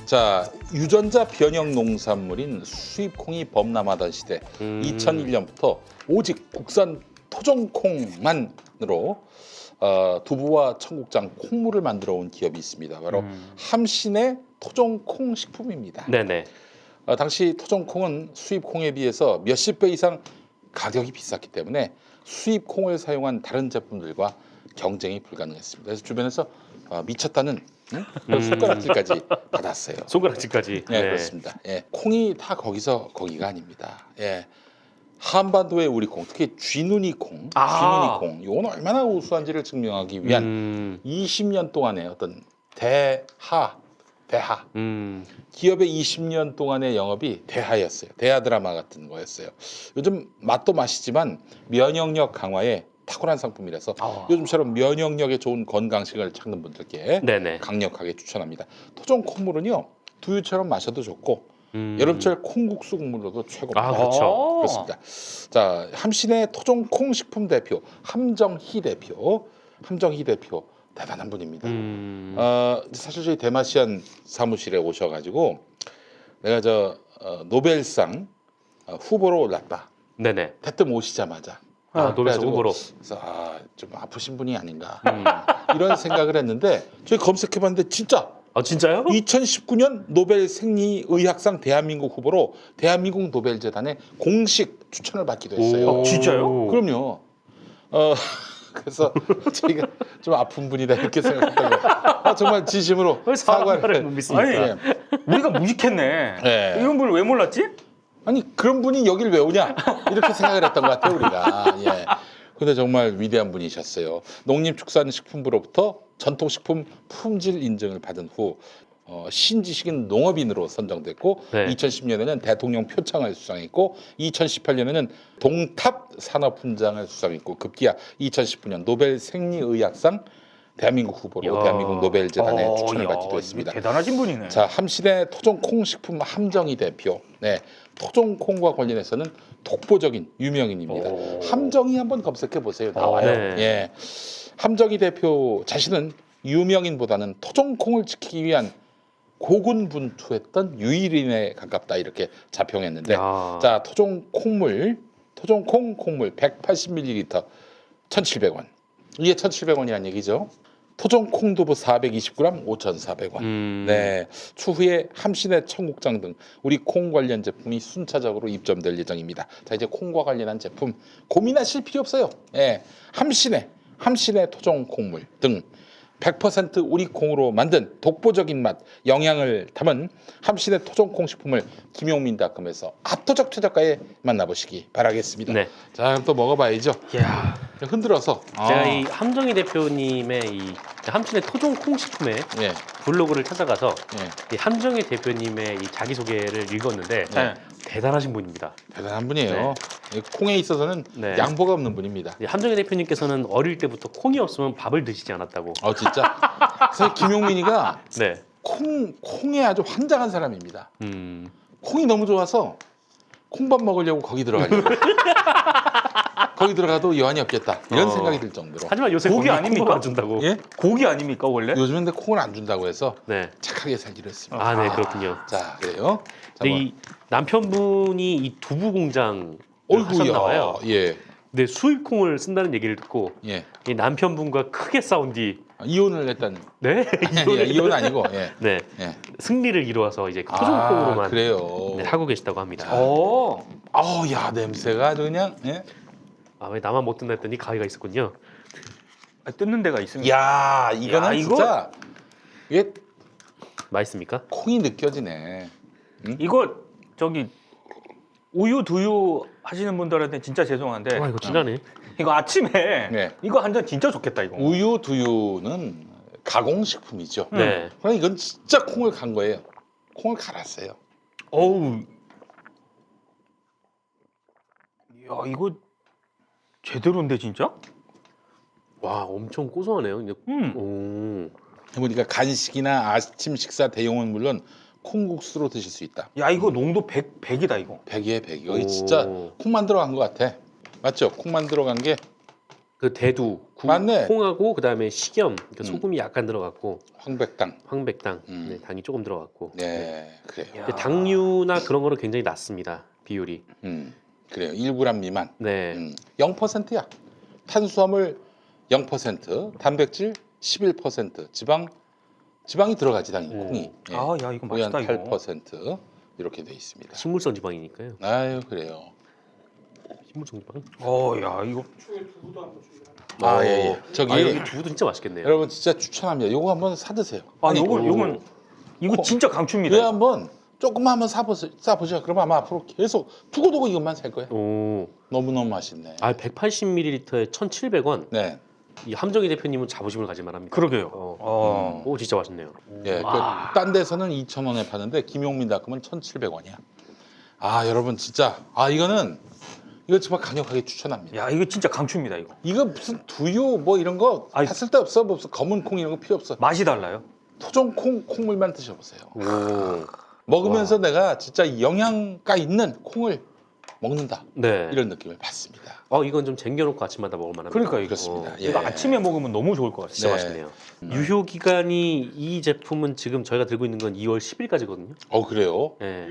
자, 유전자 변형 농산물인 수입콩이 범람하던 시대 2001년부터 오직 국산 토종콩만으로 두부와 청국장, 콩물을 만들어 온 기업이 있습니다. 바로 함신의 토종콩 식품입니다. 네네. 당시 토종콩은 수입콩에 비해서 몇십 배 이상 가격이 비쌌기 때문에 수입콩을 사용한 다른 제품들과 경쟁이 불가능했습니다. 그래서 주변에서 미쳤다는 손가락질까지 받았어요. 손가락질까지. 네, 그렇습니다. 예, 콩이 다 거기서 거기가 아닙니다. 예, 한반도의 우리 콩, 특히 쥐눈이 콩, 쥐눈이 콩, 이건 얼마나 우수한지를 증명하기 위한 20년 동안의 어떤 대하 기업의 20년 동안의 영업이 대하였어요. 대하 드라마 같은 거였어요. 요즘 맛도 맛이지만 면역력 강화에 탁월한 상품이라서 요즘처럼 면역력에 좋은 건강식을 찾는 분들께 네네. 강력하게 추천합니다. 토종 콩물은요, 두유처럼 마셔도 좋고 여름철 콩국수 국물로도 최고입니다. 그렇죠. 그렇습니다. 자, 함신의 토종 콩 식품 대표 함정희 대표 대단한 분입니다. 사실 저희 대마시안 사무실에 오셔가지고 내가 노벨상 후보로 올랐다. 네네. 대뜸 오시자마자 노벨상 후보로. 그래서 좀 아프신 분이 아닌가 이런 생각을 했는데 저희 검색해봤는데 진짜. 진짜요? 2019년 노벨 생리의학상 대한민국 후보로 대한민국 노벨재단의 공식 추천을 받기도 했어요. 진짜요? 그럼요. 그래서 저희가 좀 아픈 분이다 이렇게 생각했던 거예요. 정말 진심으로 사과를 못 믿습니까? 예. 우리가 무식했네. 네. 이런 분을 왜 몰랐지? 아니 그런 분이 여길 왜 오냐 이렇게 생각을 했던 것 같아요 우리가. 예. 근데 정말 위대한 분이셨어요. 농림축산식품부로부터 전통식품 품질 인증을 받은 후 신지식인 농업인으로 선정됐고 네. 2010년에는 대통령 표창을 수상했고 2018년에는 동탑 산업훈장을 수상했고 급기야 2019년 노벨 생리의학상 대한민국 후보로 대한민국 노벨재단에 추천을 받기도 했습니다. 대단하신 분이네. 자, 함신의 토종콩 식품 함정희 대표. 네, 토종콩과 관련해서는 독보적인 유명인입니다. 함정희 한번 검색해 보세요. 나와요. 네. 예, 함정희 대표 자신은 유명인보다는 토종콩을 지키기 위한 고군분투했던 유일인에 가깝다 이렇게 자평했는데, 자, 토종콩 콩물 180ml 1,700원. 이게 1,700원이란 얘기죠. 토종 콩두부 420g 5,400원. 네, 추후에 함신의 청국장 등 우리 콩 관련 제품이 순차적으로 입점될 예정입니다. 자, 이제 콩과 관련한 제품 고민하실 필요 없어요. 예, 함신의 토종 콩물 등 100% 우리 콩으로 만든 독보적인 맛, 영양을 담은 함신의 토종콩 식품을 김용민닷컴에서 압도적 최저가에 만나보시기 바라겠습니다. 네. 자, 그럼 또 먹어봐야죠. 이야. 흔들어서. 제가 이 함정희 대표님의 이 함신의 토종콩 식품의 예, 블로그를 찾아가서 예. 이 함정희 대표님의 이 자기소개를 읽었는데 네. 대단하신 분입니다. 대단한 분이에요. 콩에 있어서는 네. 양보가 없는 분입니다. 이 함정희 대표님께서는 어릴 때부터 콩이 없으면 밥을 드시지 않았다고. 진짜. 사실 김용민이가 네. 콩에 아주 환장한 사람입니다. 음. 콩이 너무 좋아서 콩밥 먹으려고 거기 들어가려고. 거기 들어가도 여한이 없겠다 이런 생각이 들 정도로. 하지만 요새 고기 아닙니까? 콩을 안 준다고. 예? 고기 아닙니까 원래? 요즘은 근데 콩을 안 준다고 해서 네. 착하게 살기로 했습니다. 네, 그렇군요. 자, 그래요. 자, 근데 이 남편분이 이 두부 공장 어이구야. 하셨나 봐요. 예. 근데 수입 콩을 쓴다는 얘기를 듣고 예. 이 남편분과 크게 싸운 뒤 이혼을 했다는. 네? 이혼 아니고. 예. 네. 예. 승리를 이루어서 이제 토종콩으로만 그래요. 네, 하고 계시다고 합니다. 야, 냄새가 아주 그냥. 예? 왜 나만 못 든다 했더니 가위가 있었군요. 뜯는 데가 있습니다. 야, 이거는 야, 진짜 이게 맛있습니까? 콩이 느껴지네. 이거 우유 두유 하시는 분들한테 진짜 죄송한데 이거 진짜네. 이거 아침에 네. 이거 한 잔 진짜 좋겠다 이거. 우유 두유는 가공식품이죠. 네. 그러나 이건 진짜 콩을 간 거예요. 콩을 갈았어요. 어우. 야, 이거 제대로인데 진짜? 와, 엄청 고소하네요. 근데, 오. 해보니까 간식이나 아침 식사 대용은 물론 콩국수로 드실 수 있다. 야, 이거 농도 100이다 이거. 100이에 100. 여기 진짜 콩만 들어간 것 같아. 맞죠? 콩만 들어간 게 그 대두, 맞네. 콩하고 그다음에 식염, 그러니까 소금이 약간 들어갔고 황백당. 황백당, 음. 네, 당이 조금 들어갔고. 네, 그래요. 야. 근데 당류나 그런 거는 굉장히 낮습니다. 비율이. 그래요. 1g 미만. 네. 0%야. 탄수화물 0%, 단백질 11%, 지방이 들어가지 당연히 콩이. 예. 아, 야 이거 고연 맛있다 이거. 8% 이렇게 돼 있습니다. 식물성 지방이니까요. 아유 그래요. 식물성 지방. 야 이거. 아 예. 저기 아, 여기 두부도 진짜 맛있겠네요. 여러분 진짜 추천합니다. 요거 한번 사 드세요. 아 아니, 요건 이거 코- 진짜 강추입니다. 이거 한번 조금만 한번 싸보죠. 그러면 아마 앞으로 계속 두고두고 이것만 살 거예요. 오. 너무너무 맛있네. 아, 180ml에 1,700원. 네. 이 함정희 대표님은 자부심을 가질만 합니다. 그러게요. 오, 진짜 맛있네요. 예, 와. 딴 데서는 2,000원에 파는데 김용민 닷컴은 1,700원이야. 아 여러분 진짜 이거 정말 강력하게 추천합니다. 야 이거 진짜 강추입니다 이거. 이거 무슨 두유 뭐 이런 거 아이. 다 쓸데없어. 무슨 검은 콩 이런 거 필요 없어. 맛이 달라요. 토종 콩물만 드셔보세요. 오. 먹으면서 내가 진짜 영양가 있는 콩을 먹는다 네. 이런 느낌을 받습니다. 이건 좀 쟁여놓고 아침마다 먹을 만합니다. 그러니까 이거. 그렇습니다. 예. 이거 아침에 먹으면 너무 좋을 것 같아요. 진짜 네. 맛있네요. 유효 기간이 이 제품은 지금 저희가 들고 있는 건 2월 10일까지거든요. 그래요? 네.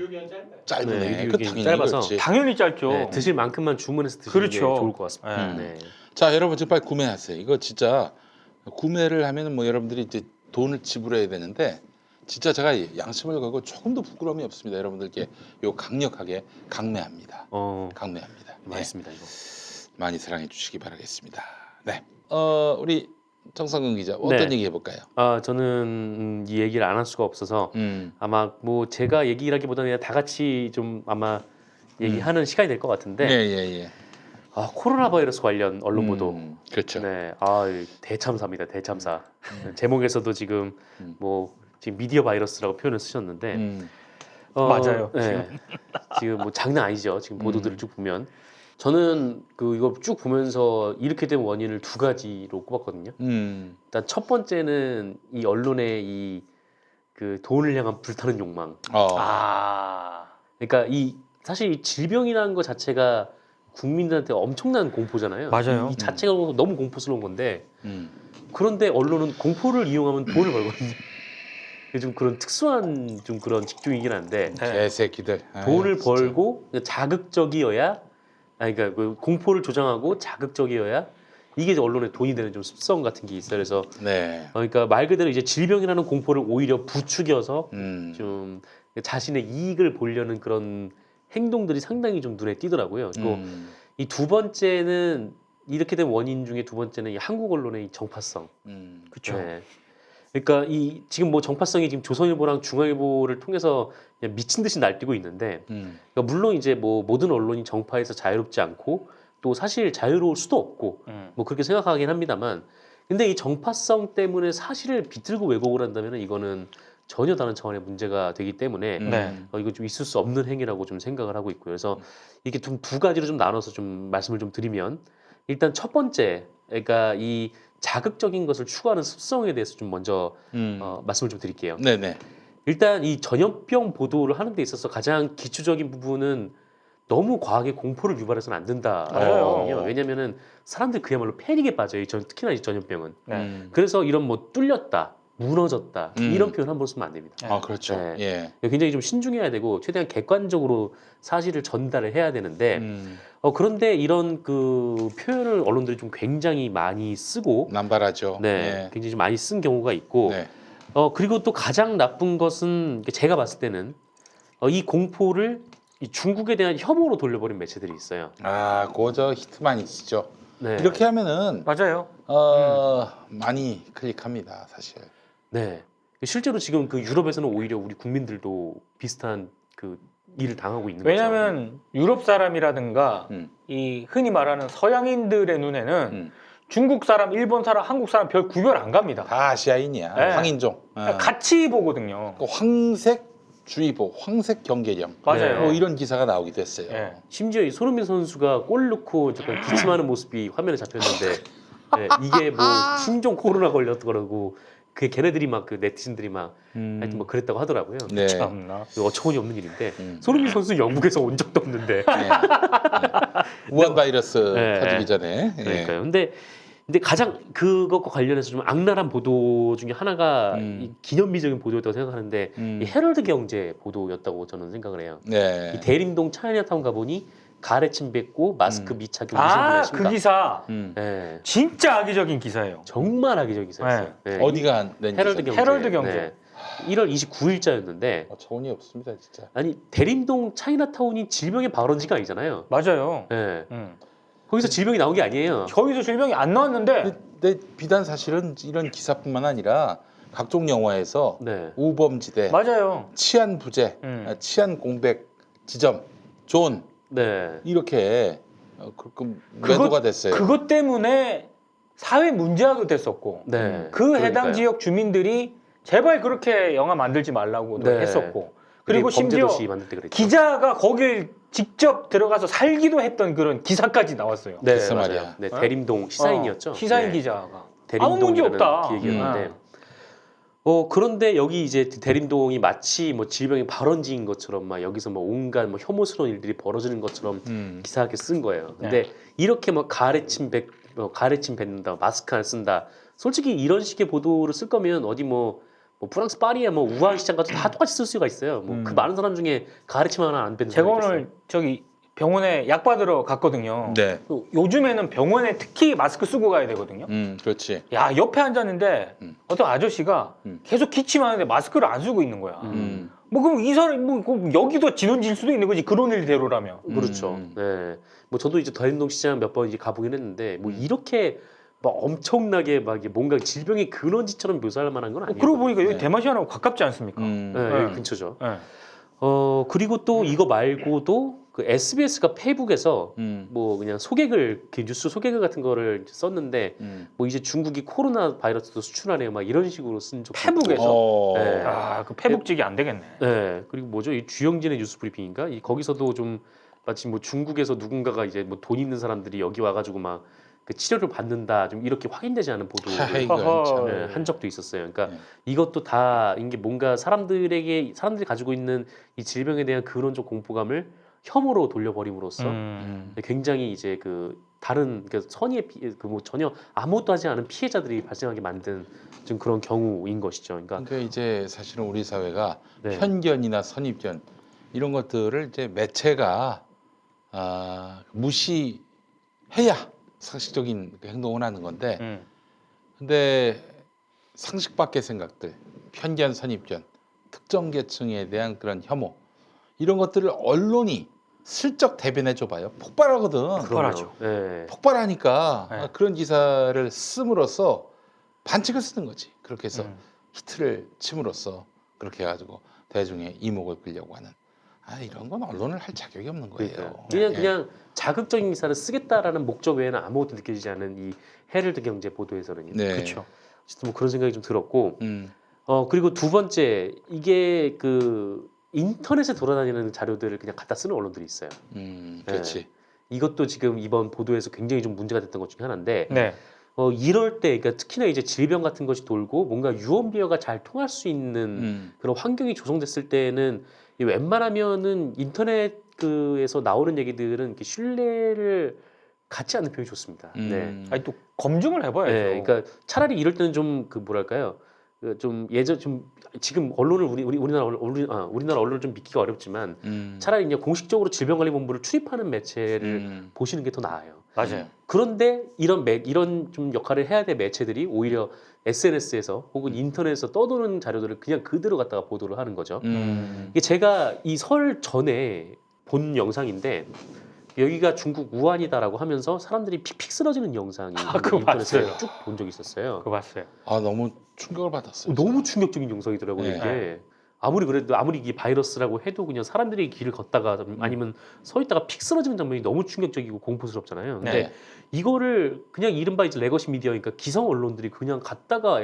짧네. 네, 그 유효기간이 당연히 짧아서 그렇지. 당연히 짧죠. 네, 드실 만큼만 주문해서 드시는 게 그렇죠. 좋을 것 같습니다. 네. 네. 자 여러분 지금 빨리 구매하세요. 이거 진짜 구매를 하면은 뭐 여러분들이 이제 돈을 지불해야 되는데 진짜 제가 양심을 걸고 조금도 부끄러움이 없습니다. 여러분들께 요 강력하게 강매합니다. 강매합니다. 네. 맛있습니다 이거. 많이 사랑해 주시기 바라겠습니다. 네. 우리 정상근 기자 어떤 네. 얘기 해볼까요? 저는 이 얘기를 안 할 수가 없어서 아마 뭐 제가 얘기라기보다는 그냥 다 같이 좀 아마 얘기하는 시간이 될 것 같은데 예예예. 코로나 바이러스 관련 언론 보도. 그렇죠. 네, 대참사입니다. 대참사. 제목에서도 지금 음. 뭐 지금 미디어 바이러스라고 표현을 쓰셨는데 맞아요. 네. 지금 뭐 장난 아니죠. 지금 보도들을 쭉 보면 저는 이거 쭉 보면서 이렇게 된 원인을 두 가지로 꼽았거든요. 일단 첫 번째는 이 언론의 이 돈을 향한 불타는 욕망. 그러니까 사실 이 질병이라는 것 자체가 국민들한테 엄청난 공포잖아요. 맞아요. 이 자체가 너무 공포스러운 건데 그런데 언론은 공포를 이용하면 돈을 벌거든요. 좀 그런 특수한 좀 그런 직종이긴 한데 개새끼들. 돈을 아유, 진짜. 벌고 자극적이어야 그러니까 그 공포를 조장하고 자극적이어야 이게 이제 언론의 돈이 되는 좀 습성 같은 게 있어요. 그래서 네. 그러니까 말 그대로 이제 질병이라는 공포를 오히려 부추겨서 좀 자신의 이익을 보려는 그런 행동들이 상당히 좀 눈에 띄더라고요. 그리고 이 두 번째는 이렇게 된 원인 중에 두 번째는 이 한국 언론의 이 정파성. 그렇죠. 네. 그러니까 지금 뭐 정파성이 지금 조선일보랑 중앙일보를 통해서 그냥 미친 듯이 날뛰고 있는데, 그러니까 물론 이제 뭐 모든 언론이 정파에서 자유롭지 않고 또 사실 자유로울 수도 없고 뭐 그렇게 생각하긴 합니다만, 근데 이 정파성 때문에 사실을 비틀고 왜곡을 한다면 이거는 전혀 다른 차원의 문제가 되기 때문에 네. 이거 좀 있을 수 없는 행위라고 좀 생각을 하고 있고요. 그래서 이렇게 두 가지로 좀 나눠서 좀 말씀을 좀 드리면 일단 첫 번째, 그러니까 이 자극적인 것을 추구하는 습성에 대해서 좀 먼저 말씀을 좀 드릴게요. 네네. 일단 이 전염병 보도를 하는 데 있어서 가장 기초적인 부분은 너무 과하게 공포를 유발해서는 안 된다라는 맞아요. 거거든요. 왜냐면은 사람들이 그야말로 패닉에 빠져요. 특히나 이 전염병은. 네. 그래서 이런 뭐 뚫렸다, 무너졌다 이런 표현 함부로 쓰면 안 됩니다. 아 그렇죠. 네. 예. 굉장히 좀 신중해야 되고 최대한 객관적으로 사실을 전달을 해야 되는데 그런데 이런 그 표현을 언론들이 좀 굉장히 많이 쓰고 남발하죠. 네, 굉장히 좀 많이 쓴 경우가 있고 네. 그리고 또 가장 나쁜 것은 제가 봤을 때는 이 공포를 이 중국에 대한 혐오로 돌려버린 매체들이 있어요. 그거 히트만 있죠. 네. 이렇게 하면은 맞아요. 많이 클릭합니다, 사실. 네. 실제로 지금 그 유럽에서는 오히려 우리 국민들도 비슷한 그 일을 당하고 있는 거죠. 왜냐하면 유럽 사람이라든가 음. 이 흔히 말하는 서양인들의 눈에는 음. 중국 사람, 일본 사람, 한국 사람 별 구별 안 갑니다. 다 아시아인이야. 네. 황인종. 같이 보거든요. 그 황색 황색 경계령. 맞아요. 뭐 이런 기사가 나오기도 했어요. 예. 심지어 이 손흥민 선수가 골 넣고 잠깐 기침하는 모습이 화면에 잡혔는데 이게 뭐 신종 코로나 걸렸더라고 그 걔네들이 막 그 네티즌들이 막 하여튼 뭐 그랬다고 하더라고요. 네. 참나. 어처구니 없는 일인데 음. 손흥민 선수 영국에서 온 적도 없는데. 네. 우한 바이러스 네. 터지기 전에. 예. 그러니까요. 근데 가장 그것과 관련해서 좀 악랄한 보도 중에 하나가 이 기념비적인 보도였다고 생각하는데 이 헤럴드 경제 보도였다고 저는 생각을 해요. 네. 이 대림동 차이나타운 가보니 가래침 뱉고 마스크 미착용 아, 의심부려 그 기사 음. 네. 진짜 악의적인 기사예요. 정말 악의적인 기사였어요. 네. 어디가 낸 헤럴드 기사죠? 경제. 헤럴드 경제. 네. 1월 29일자였는데 어처구니 없습니다, 진짜. 아니 대림동 차이나타운이 질병의 발원지가 아니잖아요. 맞아요. 네. 음. 거기서 질병이 나온 게 아니에요. 저기서 질병이 안 나왔는데 근데 비단 사실은 이런 기사뿐만 아니라 각종 영화에서 네. 우범지대, 맞아요. 치안 부재, 치안 공백 지점, 존 네. 이렇게 매도가 됐어요. 그것 때문에 사회 문제화도 됐었고 네. 그 해당 그러니까요. 지역 주민들이 제발 그렇게 영화 만들지 말라고도 네. 했었고 그리고 심지어 범죄도시 만들 때 그랬죠. 기자가 거길 직접 들어가서 살기도 했던 그런 기사까지 나왔어요. 네, 글쎄 맞아요. 말이야. 네, 대림동 시사인이었죠. 시사인 네. 기자가 아무 문제 대림동이라는 없다. 기획이었는데. 그런데 여기 이제 대림동이 마치 뭐 질병의 발원지인 것처럼 막 여기서 뭐 온갖 뭐 혐오스러운 일들이 벌어지는 것처럼 기사하게 쓴 거예요. 근데 이렇게 뭐 가래침 뱉는다, 마스크 안 쓴다. 솔직히 이런 식의 보도를 쓸 거면 어디 뭐 프랑스 파리에 뭐 우한 시장 같은 다 똑같이 쓸 수가 있어요. 뭐 그 많은 사람 중에 가래침 하나 안 뱉는 제가 사람이 오늘 있겠어요? 저기 병원에 약 받으러 갔거든요. 네. 요즘에는 병원에 특히 마스크 쓰고 가야 되거든요. 그렇지. 야, 옆에 앉았는데 어떤 아저씨가 계속 기침하는데 마스크를 안 쓰고 있는 거야. 뭐 그럼 이 사람 뭐 그럼 여기도 진원질 수도 있는 거지. 그런 일대로라면. 그렇죠. 네. 뭐 저도 이제 대림동 시장 몇 번 이제 가보긴 했는데 뭐 이렇게 막 엄청나게 막 이게 뭔가 질병의 근원지처럼 묘사할 만한 건 아니에요. 그러고 보니까 여기 네. 대마시아나고 가깝지 않습니까? 네, 네. 여기 근처죠. 네. 그리고 또 이거 말고도 그 SBS가 페이북에서 뭐 그냥 소개글, 그 뉴스 소개글 같은 거를 썼는데 뭐 이제 중국이 코로나 바이러스도 수출하네요. 막 이런 식으로 쓴 적도 페북에서? 있고. 네. 아, 그 페북직이 안 되겠네. 네. 그리고 뭐죠? 이 주영진의 뉴스 브리핑인가? 거기서도 좀 마치 뭐 중국에서 누군가가 이제 뭐 돈 있는 사람들이 여기 와가지고 막 그 치료를 받는다 좀 이렇게 확인되지 않은 보도를 이건 참. 네, 한 적도 있었어요. 그러니까 네. 이것도 다 이게 뭔가 사람들이 가지고 있는 이 질병에 대한 근원적 공포감을 혐오로 돌려버림으로써 굉장히 이제 그 다른 그 선의의 그 뭐 전혀 아무것도 하지 않은 피해자들이 발생하게 만든 좀 그런 경우인 것이죠. 그러니까 그러니까 이제 사실은 우리 사회가 네. 편견이나 선입견 이런 것들을 이제 매체가 무시해야 상식적인 그 행동을 하는 건데, 근데 상식 밖의 생각들, 편견, 선입견, 특정 계층에 대한 그런 혐오 이런 것들을 언론이 슬쩍 대변해 줘봐요. 폭발하거든. 폭발하죠. 네. 폭발하니까 네. 그런 기사를 씀으로써 반칙을 쓰는 거지. 그렇게 해서 히트를 침으로써 그렇게 해가지고 대중의 이목을 끌려고 하는. 이런 건 언론을 할 자격이 없는 거예요. 그러니까요. 예. 그냥 자극적인 기사를 쓰겠다라는 목적 외에는 아무것도 느껴지지 않은 이 헤럴드 경제 보도에서는요. 네. 그렇죠. 어쨌든 뭐 그런 생각이 좀 들었고, 음. 그리고 두 번째 이게 그 인터넷에 돌아다니는 자료들을 그냥 갖다 쓰는 언론들이 있어요. 그렇지. 이것도 지금 이번 보도에서 굉장히 좀 문제가 됐던 것 중에 하나인데, 네. 이럴 때, 그러니까 특히나 이제 질병 같은 것이 돌고 뭔가 유언비어가 잘 통할 수 있는 그런 환경이 조성됐을 때는 이 웬만하면은 인터넷에서 나오는 얘기들은 이렇게 신뢰를 갖지 않는 편이 좋습니다. 네. 아니 또 검증을 해봐야죠. 네, 그러니까 차라리 이럴 때는 좀 그 뭐랄까요, 좀 지금 언론을 우리나라 언론을 좀 믿기가 어렵지만 차라리 그냥 공식적으로 질병관리본부를 출입하는 매체를 보시는 게 더 나아요. 맞아요. 그런데 이런 좀 역할을 해야 될 매체들이 오히려 SNS에서 혹은 인터넷에서 떠도는 자료들을 그냥 그대로 갖다가 보도를 하는 거죠. 이게 제가 이 설 전에 본 영상인데 여기가 중국 우한이다라고 하면서 사람들이 픽픽 쓰러지는 영상이 그거 인터넷에 봤어요. 쭉 본 적이 있었어요. 그거 봤어요. 너무 충격을 받았어요. 너무 충격적인 영상이더라고요. 네. 이게 아무리 이게 바이러스라고 해도 그냥 사람들이 길을 걷다가 아니면 서 있다가 픽 쓰러지는 장면이 너무 충격적이고 공포스럽잖아요. 근데 네. 이거를 그냥 이른바 이제 레거시 미디어니까 기성 언론들이 그냥 갖다가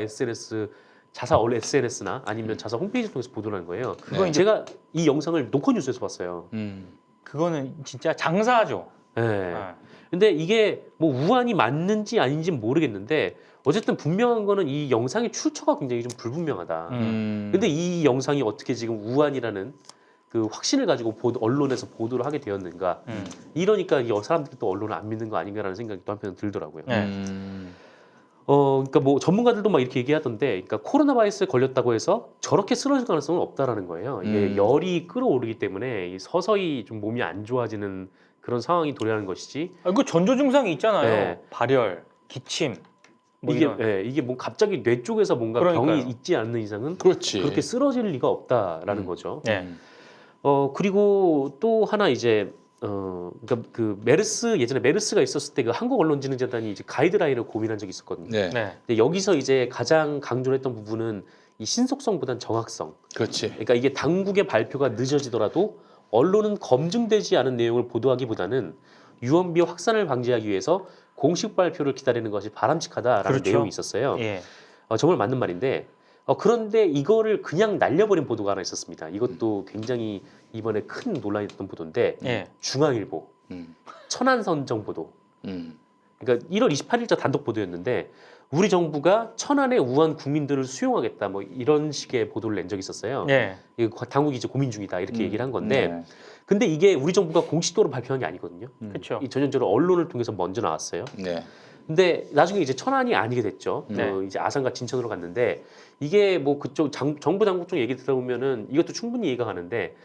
SNS나 아니면 자사 홈페이지 통해서 보도를 하는 거예요. 그거 이제- 제가 이 영상을 노컷뉴스에서 봤어요. 그거는 진짜 장사죠. 네. 근데 이게 뭐 우한이 맞는지 아닌지 모르겠는데 어쨌든 분명한 거는 이 영상의 출처가 굉장히 좀 불분명하다. 근데 이 영상이 어떻게 지금 우한이라는 그 확신을 가지고 언론에서 보도를 하게 되었는가? 이러니까 이 사람들이 또 언론을 안 믿는 거 아닌가라는 생각이 또 한편 들더라고요. 그러니까 뭐 전문가들도 막 이렇게 얘기하던데, 그러니까 코로나 바이러스에 걸렸다고 해서 저렇게 쓰러질 가능성은 없다라는 거예요. 이게 열이 끌어오르기 때문에 이 서서히 좀 몸이 안 좋아지는 그런 상황이 도래하는 것이지. 그 전조 증상이 있잖아요. 네. 발열, 기침. 뭐 이게 이런. 이게 뭐 갑자기 뇌 쪽에서 뭔가 그러니까요. 병이 있지 않는 이상은 그렇지. 그렇게 쓰러질 리가 없다라는 거죠. 네. 그리고 또 하나 이제 그러니까 그 메르스 예전에 메르스가 있었을 때 그 한국 언론진흥재단이 이제 가이드라인을 고민한 적이 있었거든요. 네. 네. 근데 여기서 이제 가장 강조를 했던 부분은 이 신속성보단 정확성. 그렇지. 그러니까 이게 당국의 발표가 늦어지더라도 언론은 검증되지 않은 내용을 보도하기보다는 유언비 확산을 방지하기 위해서 공식 발표를 기다리는 것이 바람직하다라는 그렇죠. 내용이 있었어요. 예. 정말 맞는 말인데 그런데 이거를 그냥 날려버린 보도가 하나 있었습니다. 이것도 굉장히 이번에 큰 논란이 됐던 보도인데 예. 중앙일보 음. 천안선정 보도. 음. 그러니까 1월 28일자 단독 보도였는데 우리 정부가 천안의 우한 국민들을 수용하겠다 뭐 이런 식의 보도를 낸 적이 있었어요. 예. 이거 당국이 이제 고민 중이다 이렇게 얘기를 한 건데 네. 근데 이게 우리 정부가 공식적으로 발표한 게 아니거든요. 그렇죠. 이 전형적으로 언론을 통해서 먼저 나왔어요. 네. 근데 나중에 이제 천안이 아니게 됐죠. 네. 이제 아산과 진천으로 갔는데 이게 뭐 그쪽 정부 당국 쪽 얘기 들어보면은 이것도 충분히 이해가 가는데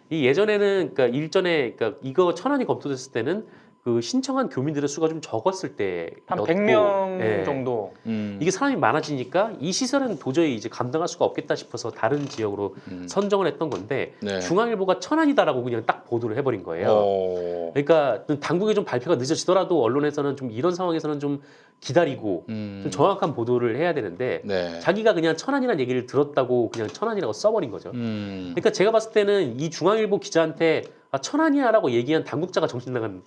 이 예전에는 그러니까 일전에 그러니까 이거 천안이 검토됐을 때는 그 신청한 교민들의 수가 좀 적었을 때 한 넣고, 100명 예. 정도. 이게 사람이 많아지니까 이 시설은 도저히 이제 감당할 수가 없겠다 싶어서 다른 지역으로 선정을 했던 건데 네. 중앙일보가 천안이다라고 그냥 딱 보도를 해버린 거예요. 그러니까 당국의 좀 발표가 늦어지더라도 언론에서는 좀 이런 상황에서는 좀 기다리고 좀 정확한 보도를 해야 되는데 네. 자기가 그냥 천안이라는 얘기를 들었다고 그냥 천안이라고 써버린 거죠. 그러니까 제가 봤을 때는 이 중앙일보 기자한테 천안이야라고 얘기한 당국자가 정신 나간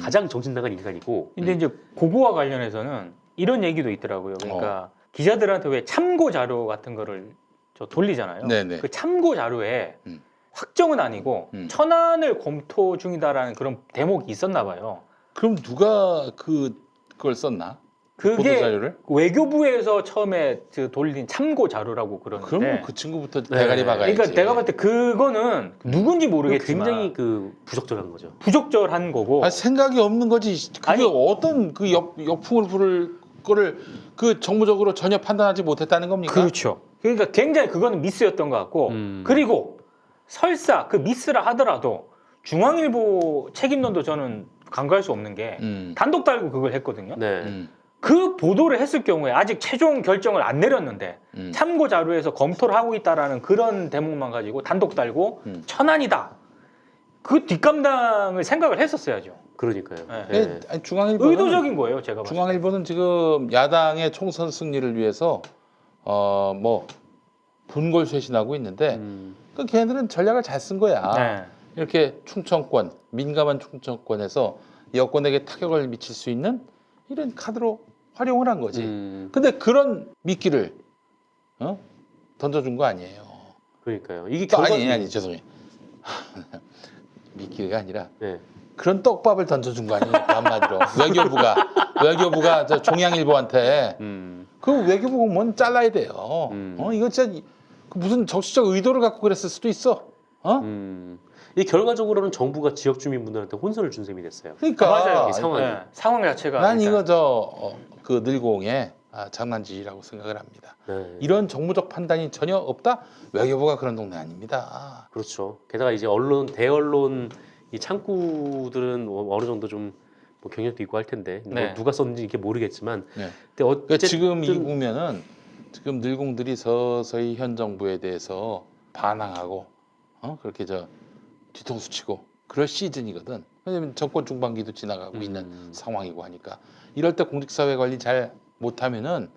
가장 정신 나간 인간이고. 근데 이제 그거와 관련해서는 이런 얘기도 있더라고요. 그러니까 기자들한테 왜 참고 자료 같은 거를 저 돌리잖아요. 네네. 그 참고 자료에 음. 확정은 아니고 천안을 검토 중이다라는 그런 대목이 있었나 봐요. 그럼 누가 그걸 썼나? 보도 그게 자료를? 외교부에서 처음에 그 돌린 참고 자료라고 그러는데. 그러면 그 친구부터 대가리 박아야지. 그러니까 내가 봤을 때 그거는 누군지 모르겠지만 굉장히 그 부적절한 거죠. 부적절한 거고. 생각이 없는 거지. 그게 아니. 어떤 그 역풍을 부를 거를 그 정무적으로 전혀 판단하지 못했다는 겁니까? 그렇죠. 그러니까 굉장히 그거는 미스였던 것 같고 그리고 설사 그 미스라 하더라도 중앙일보 책임론도 저는 간과할 수 없는 게 단독 달고 그걸 했거든요. 네. 그 보도를 했을 경우에 아직 최종 결정을 안 내렸는데 참고 자료에서 검토를 하고 있다라는 그런 대목만 가지고 단독 달고 천안이다. 그 뒷감당을 생각을 했었어야죠. 그러니까요. 네. 네. 아니, 중앙일보는 의도적인 거예요, 제가 봤을 때. 중앙일보는 지금 야당의 총선 승리를 위해서 뭐 분골쇄신하고 있는데 그 걔네들은 전략을 잘 쓴 거야. 네. 이렇게 충청권, 민감한 충청권에서 여권에게 타격을 미칠 수 있는 이런 카드로 활용을 한 거지. 근데 그런 미끼를 던져준 거 아니에요. 그러니까요. 이게 또 결과 아니 죄송해요. 미끼가 아니라 네. 그런 떡밥을 던져준 거 아니에요. 한마디로 외교부가 저 종양일보한테 그 외교부가 뭔 잘라야 돼요. 이거 진짜 그 무슨 정치적 의도를 갖고 그랬을 수도 있어. 이 결과적으로는 정부가 지역 주민분들한테 혼선을 준 셈이 됐어요. 그러니까 맞아요. 이 상황이. 네. 상황 자체가 난 일단 이거 그 늘공의 장난질이라고 생각을 합니다. 네. 이런 정무적 판단이 전혀 없다. 외교부가 그런 동네 아닙니다. 그렇죠. 게다가 이제 대언론 이 창구들은 어느 정도 좀 뭐 경력도 있고 할 텐데 뭐 네. 누가 썼는지 이게 모르겠지만 네. 근데 그러니까 어쨌든 지금 이 보면은 지금 늘공들이 서서히 현 정부에 대해서 반항하고 그렇게 뒤통수 치고 그럴 시즌이거든. 왜냐면 정권 중반기도 지나가고 있는 상황이고 하니까 이럴 때 공직사회 관리 잘 못하면은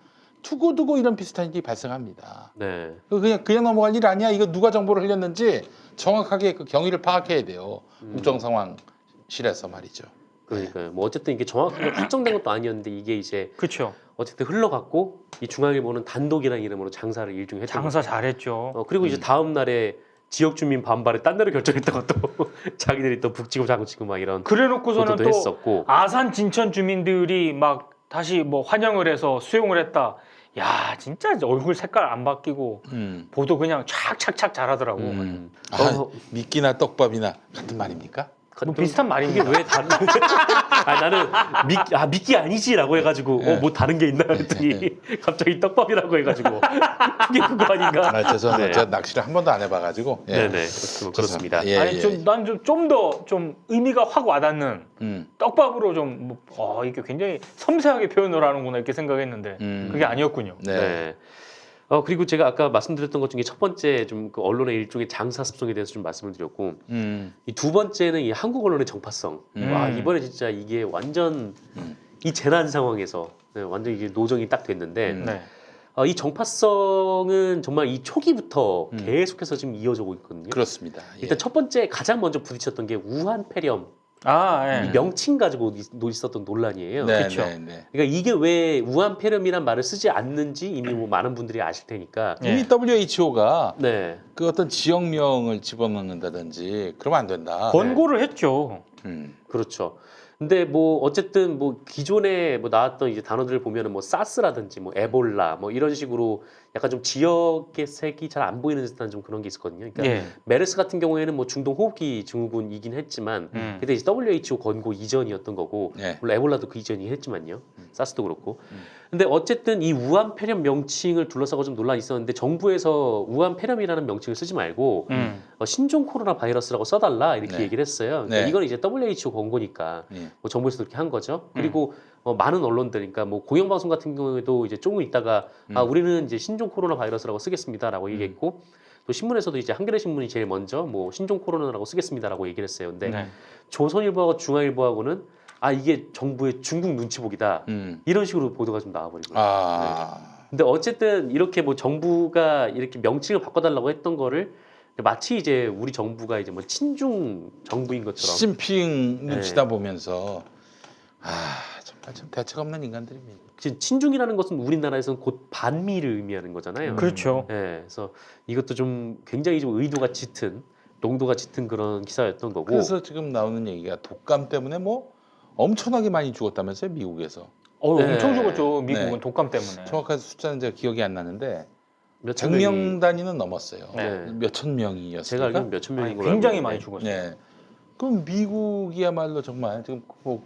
두고두고 이런 비슷한 일이 발생합니다. 네. 그냥 넘어갈 일 아니야. 이거 누가 정보를 흘렸는지 정확하게 그 경위를 파악해야 돼요. 국정 상황실에서 말이죠. 그러니까요. 뭐 어쨌든 이게 정확하게 확정된 것도 아니었는데 이게 이제 그렇죠. 어쨌든 흘러갔고 이 중앙일보는 단독이라는 이름으로 장사를 일종의 했던 장사 거죠. 잘했죠. 그리고 이제 다음 날에 지역 주민 반발에 딴 데로 결정했다고 또 자기들이 또 북치고 장구치고 막 이런 그래놓고서는 보도도 또 했었고. 아산 진천 주민들이 막 다시 뭐 환영을 해서 수용을 했다. 야 진짜 얼굴 색깔 안 바뀌고 보도 그냥 착착착 잘하더라고. 아, 미끼나 떡밥이나 같은 말입니까? 뭐 비슷한 이게 말입니다. 왜 다른? 아 나는 미끼 아니지라고 해가지고 뭐 다른 게 있나 했더니 갑자기 떡밥이라고 해가지고 그게 그거 아닌가? 아, 죄송합니다. 네. 제가 낚시를 한 번도 안 해봐가지고. 예. 네네 그렇습니다. 예, 아니 예. 난 좀 더 좀 의미가 확 와닿는 떡밥으로 좀 이게 굉장히 섬세하게 표현을 하는구나 이렇게 생각했는데 그게 아니었군요. 네. 네. 그리고 제가 아까 말씀드렸던 것 중에 첫 번째 좀 그 언론의 일종의 장사 습성에 대해서 좀 말씀을 드렸고 이 두 번째는 이 한국 언론의 정파성. 와 이번에 진짜 이게 완전 이 재난 상황에서 완전 이게 노정이 딱 됐는데 네. 이 정파성은 정말 이 초기부터 계속해서 지금 이어져 오고 있거든요. 그렇습니다. 예. 일단 첫 번째 가장 먼저 부딪혔던 게 우한 폐렴 아, 이 예. 명칭 가지고 있었던 논란이에요. 네, 그쵸. 네, 네. 그러니까 이게 왜 우한 폐렴이란 말을 쓰지 않는지 이미 뭐 많은 분들이 아실 테니까. 예. 이미 WHO가 네. 그 어떤 지역명을 집어넣는다든지 그러면 안 된다. 권고를 했죠. 그렇죠. 근데 뭐 어쨌든 뭐 기존에 뭐 나왔던 이제 단어들을 보면은 뭐 사스라든지 뭐 에볼라 뭐 이런 식으로 약간 좀 지역의 색이 잘 안 보이는 듯한 좀 그런 게 있었거든요. 그러니까 예. 메르스 같은 경우에는 뭐 중동 호흡기 증후군이긴 했지만 그때 이제 WHO 권고 이전이었던 거고 네. 물론 에볼라도 그 이전이 했지만요. 사스도 그렇고. 근데 어쨌든 이 우한 폐렴 명칭을 둘러싸고 좀 논란이 있었는데 정부에서 우한 폐렴이라는 명칭을 쓰지 말고 신종 코로나 바이러스라고 써달라 이렇게 네. 얘기를 했어요. 그러니까 네. 이건 이제 WHO 권고니까 예. 뭐 정부에서 그렇게 한 거죠. 그리고 많은 언론들, 그러니까 뭐 공영방송 같은 경우에도 이제 조금 있다가 우리는 이제 신종 코로나 바이러스라고 쓰겠습니다라고 얘기했고 또 신문에서도 이제 한겨레 신문이 제일 먼저 뭐 신종 코로나라고 쓰겠습니다라고 얘기를 했어요. 근데 네. 조선일보하고 중앙일보하고는 이게 정부의 중국 눈치 보기다 이런 식으로 보도가 좀 나와버리고. 아, 근데 어쨌든 이렇게 뭐 정부가 이렇게 명칭을 바꿔달라고 했던 거를 마치 이제 우리 정부가 이제 뭐 친중 정부인 것처럼. 시진핑 네. 눈치다 보면서 정말 참 대책 없는 인간들입니다. 친중이라는 것은 우리나라에서는 곧 반미를 의미하는 거잖아요. 그렇죠. 네, 그래서 이것도 좀 굉장히 좀 의도가 짙은, 농도가 짙은 그런 기사였던 거고. 그래서 지금 나오는 얘기가 독감 때문에 뭐 엄청나게 많이 죽었다면서요, 미국에서. 네. 엄청 죽었죠. 미국은 네. 독감 때문에. 정확한 숫자는 제가 기억이 안 나는데 몇천 100명 단위는 넘었어요. 네. 몇천 명이었습니까? 제가 알기로는 몇천 명인 걸로 굉장히 알고 많이 있는데. 죽었어요. 네. 그럼 미국이야말로 정말 지금 뭐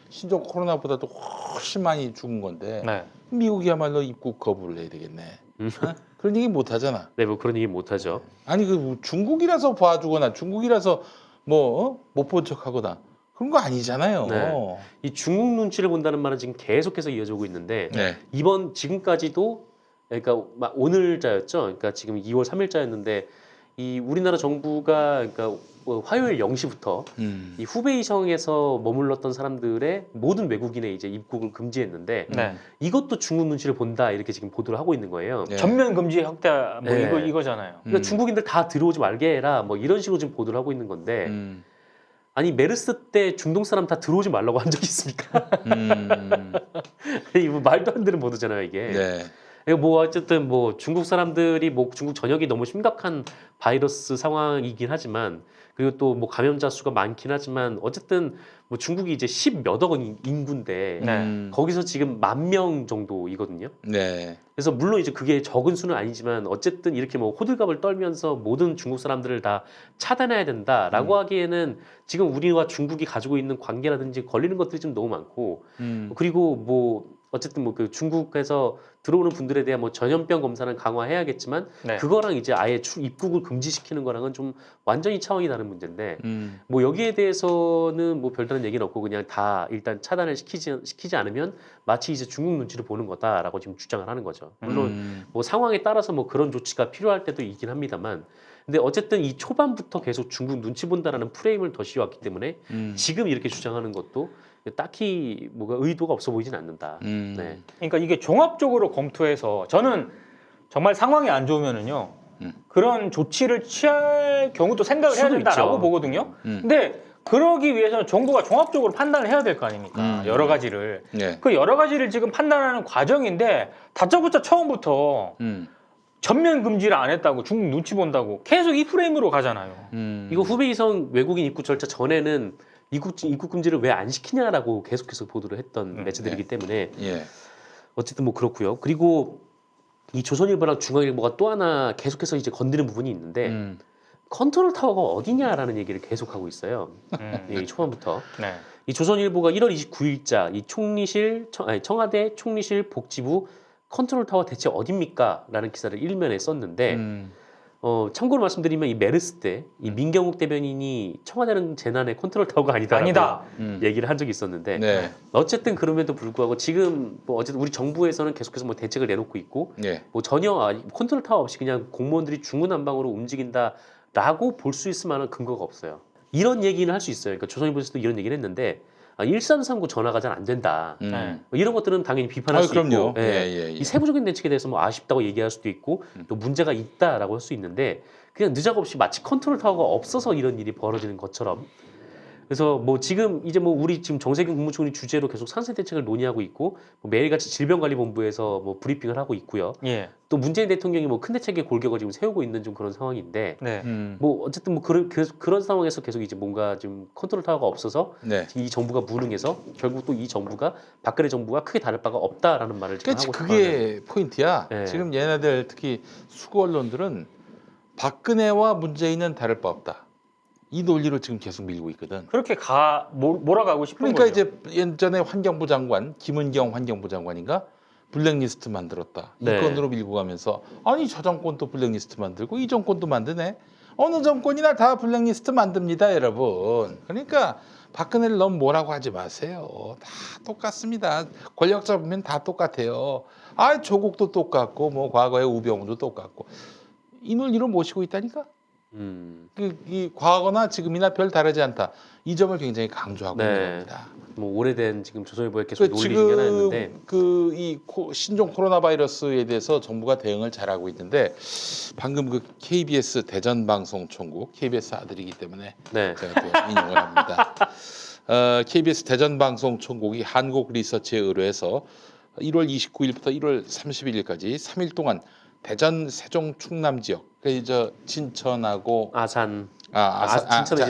신종 코로나보다도 훨씬 많이 죽은 건데 네. 미국이야말로 입국 거부를 해야 되겠네. 어? 그런 얘기 못 하잖아. 네, 뭐 그런 얘기 못 하죠. 아니 그 중국이라서 봐주거나 중국이라서 뭐 못 본 척하거나 그런 거 아니잖아요. 네. 이 중국 눈치를 본다는 말은 지금 계속해서 이어지고 있는데 네. 이번 지금까지도 그러니까 막 오늘자였죠. 그러니까 지금 2월 3일자였는데 이 우리나라 정부가 그러니까 뭐 화요일 0시부터 이 후베이성에서 머물렀던 사람들의 모든 외국인의 이제 입국을 금지했는데 네. 이것도 중국 눈치를 본다 이렇게 지금 보도를 하고 있는 거예요. 네. 전면 금지 확대 뭐 네. 이거잖아요. 그러니까 중국인들 다 들어오지 말게 해라 뭐 이런 식으로 지금 보도를 하고 있는 건데 아니 메르스 때 중동 사람 다 들어오지 말라고 한 적이 있습니까? 이거 말도 안 되는 보도잖아요 이게. 네. 이거 뭐 어쨌든 뭐 중국 사람들이 뭐 중국 전역이 너무 심각한 바이러스 상황이긴 하지만 그리고 또 뭐 감염자 수가 많긴 하지만 어쨌든 뭐 중국이 이제 10몇억 인구인데 네. 거기서 지금 10,000명 정도이거든요. 네. 그래서 물론 이제 그게 적은 수는 아니지만 어쨌든 이렇게 뭐 호들갑을 떨면서 모든 중국 사람들을 다 차단해야 된다라고 하기에는 지금 우리와 중국이 가지고 있는 관계라든지 걸리는 것들이 좀 너무 많고 그리고 뭐 어쨌든 뭐 그 중국에서 들어오는 분들에 대한 뭐 전염병 검사는 강화해야겠지만 네. 그거랑 이제 아예 입국을 금지시키는 거랑은 좀 완전히 차원이 다른 문제인데 뭐 여기에 대해서는 뭐 별다른 얘기는 없고 그냥 다 일단 차단을 시키지 않으면 마치 이제 중국 눈치를 보는 거다라고 지금 주장을 하는 거죠. 물론 뭐 상황에 따라서 뭐 그런 조치가 필요할 때도 있긴 합니다만 근데 어쨌든 이 초반부터 계속 중국 눈치 본다라는 프레임을 더 씌워왔기 때문에 지금 이렇게 주장하는 것도 딱히 뭐가 의도가 없어 보이진 않는다. 네. 그러니까 이게 종합적으로 검토해서 저는 정말 상황이 안 좋으면은요 그런 조치를 취할 경우도 생각을 해야 수도 된다라고 있죠. 보거든요. 근데 그러기 위해서는 정부가 종합적으로 판단을 해야 될 거 아닙니까? 여러 가지를. 네. 그 여러 가지를 지금 판단하는 과정인데 다짜고짜 처음부터 전면 금지를 안 했다고 중국 눈치 본다고 계속 이 프레임으로 가잖아요. 이거 후베이성 외국인 입국 절차 전에는 입국 금지를 왜 안 시키냐라고 계속해서 보도를 했던 매체들이기 때문에 예. 어쨌든 뭐 그렇고요. 그리고 이 조선일보랑 중앙일보가 또 하나 계속해서 이제 건드는 부분이 있는데 컨트롤 타워가 어디냐라는 얘기를 계속하고 있어요. 이 초반부터. 네. 이 조선일보가 1월 29일자 이 청와대 총리실 복지부 컨트롤 타워 대체 어딥니까? 라는 기사를 일면에 썼는데 참고로 말씀드리면 이 메르스 때 이 민경욱 대변인이 청와대는 재난의 컨트롤 타워가 아니다. 얘기를 한 적이 있었는데 네. 어쨌든 그럼에도 불구하고 지금 뭐 어쨌든 우리 정부에서는 계속해서 뭐 대책을 내놓고 있고 예. 뭐 전혀 컨트롤 타워 없이 그냥 공무원들이 중구난방으로 움직인다라고 볼 수 있을 만한 근거가 없어요. 이런 얘기는 할 수 있어요. 그러니까 조선일보에서도 이런 얘기를 했는데 1339 전화가 잘 안 된다. 네. 뭐 이런 것들은 당연히 비판할 수 그럼요. 있고 예. 이 세부적인 대책에 대해서 뭐 아쉽다고 얘기할 수도 있고 또 문제가 있다라고 할 수 있는데 그냥 느작없이 마치 컨트롤 타워가 없어서 이런 일이 벌어지는 것처럼 그래서 뭐 지금 이제 뭐 우리 지금 정세균 국무총리 주재로 계속 상세 대책을 논의하고 있고 뭐 매일같이 질병관리본부에서 뭐 브리핑을 하고 있고요. 예. 또 문재인 대통령이 뭐 큰 대책의 골격을 지금 세우고 있는 좀 그런 상황인데 네. 뭐 어쨌든 뭐 그런 상황에서 계속 이제 뭔가 좀 컨트롤 타워가 없어서 네. 이 정부가 무능해서 결국 또 이 정부가 박근혜 정부가 크게 다를 바가 없다라는 말을 지금 하고 싶어하는. 그게 포인트야. 네. 지금 얘네들 특히 수구 언론들은 박근혜와 문재인은 다를 바 없다. 이 논리로 지금 계속 밀고 있거든. 그렇게 몰아가고 싶은 그러니까 거죠. 이제 예전에 환경부 장관 김은경 환경부 장관인가 블랙리스트 만들었다. 네. 이 건으로 밀고 가면서 아니 저 정권도 블랙리스트 만들고 이 정권도 만드네. 어느 정권이나 다 블랙리스트 만듭니다, 여러분. 그러니까 박근혜를 너무 뭐라고 하지 마세요. 다 똑같습니다. 권력 잡으면 다 똑같아요. 아 조국도 똑같고 뭐 과거에 우병우도 똑같고 이 논리로 모시고 있다니까. 이 과거나 지금이나 별 다르지 않다. 이 점을 굉장히 강조하고 있는 겁니다. 뭐 오래된 지금 조선일보에 계속 논리 중에 하나였는데 이 신종 코로나 바이러스에 대해서 정부가 대응을 잘하고 있는데 방금 그 KBS 대전방송총국 KBS 아들이기 때문에 네. 제가 또 인용을 합니다. KBS 대전방송총국이 한국리서치에 의뢰해서 1월 29일부터 1월 31일까지 3일 동안 대전, 세종, 충남 지역, 그저 진천하고 아산,